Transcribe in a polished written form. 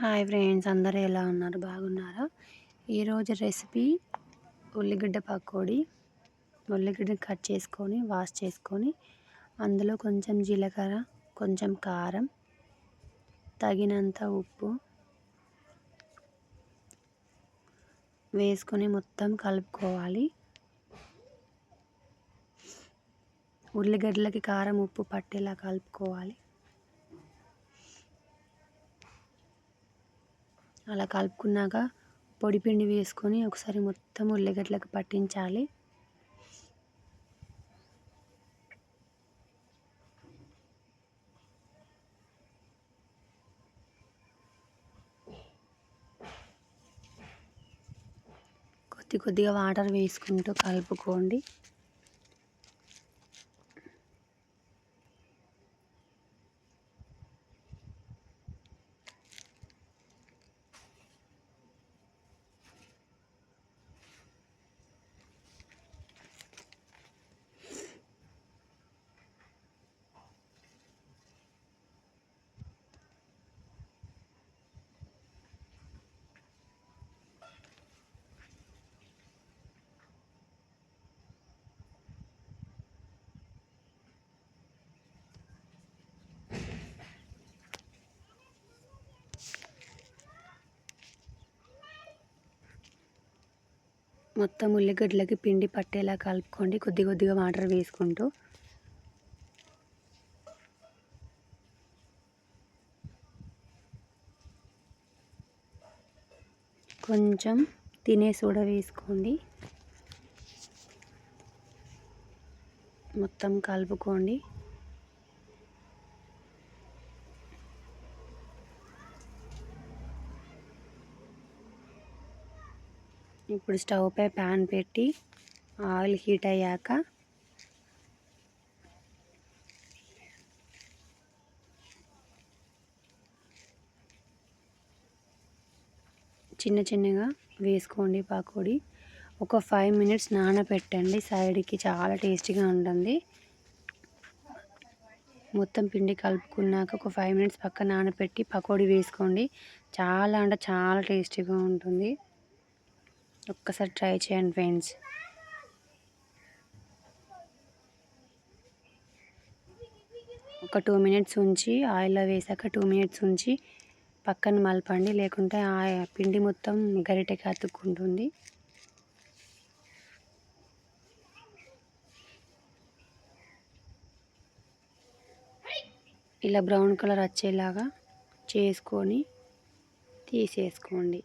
Hi friends, అందరూ ఎలా ఉన్నారు? బాగున్నారా? ఈరోజు రెసిపీ ఉల్లిగడ్డ పకోడీ. ఉల్లిగడ్డని కట్ చేసుకొని వాష్ చేసుకొని అందులో కొంచెం జీలకర్ర, కొంచెం కారం, తగినంత ఉప్పు వేసుకొని మొత్తం కలుపుకోవాలి. ఉల్లిగడ్డలకి కారం ఉప్పు పట్టేలా కలుపుకోవాలి. అలా కలుపుకున్నాక పొడి పిండి వేసుకొని ఒకసారి మొత్తం ఉల్లిగడ్డలకు పట్టించాలి. కొద్దిగా వాటర్ వేసుకుంటూ కలుపుకోండి. మొత్తం ఉల్లిగడ్డలకి పిండి పట్టేలా కలుపుకోండి, కొద్దిగా వాటర్ వేసుకుంటూ. కొంచెం తినే సోడా వేసుకోండి. మొత్తం కలుపుకోండి. ఇప్పుడు స్టవ్ పై ప్యాన్ పెట్టి ఆయిల్ హీట్ అయ్యాక చిన్నగా వేసుకోండి పకోడీ. ఒక 5 మినిట్స్ నానబెట్టండి, సైడ్కి చాలా టేస్టీగా ఉంటుంది. మొత్తం పిండి కలుపుకున్నాక ఒక 5 మినిట్స్ పక్కన నానబెట్టి పకోడీ వేసుకోండి. చాలా అంటే చాలా టేస్టీగా ఉంటుంది. ఒక్కసారి ట్రై చేయండి ఫ్రెండ్స్. ఒక 2 మినిట్స్ ఉంచి ఆయిల్లో వేసాక 2 మినిట్స్ ఉంచి పక్కన మలపండి, లేకుంటే ఆ పిండి మొత్తం గరిటెకి అతుక్కుంటుంది. ఇలా బ్రౌన్ కలర్ వచ్చేలాగా చేసుకొని తీసేసుకోండి.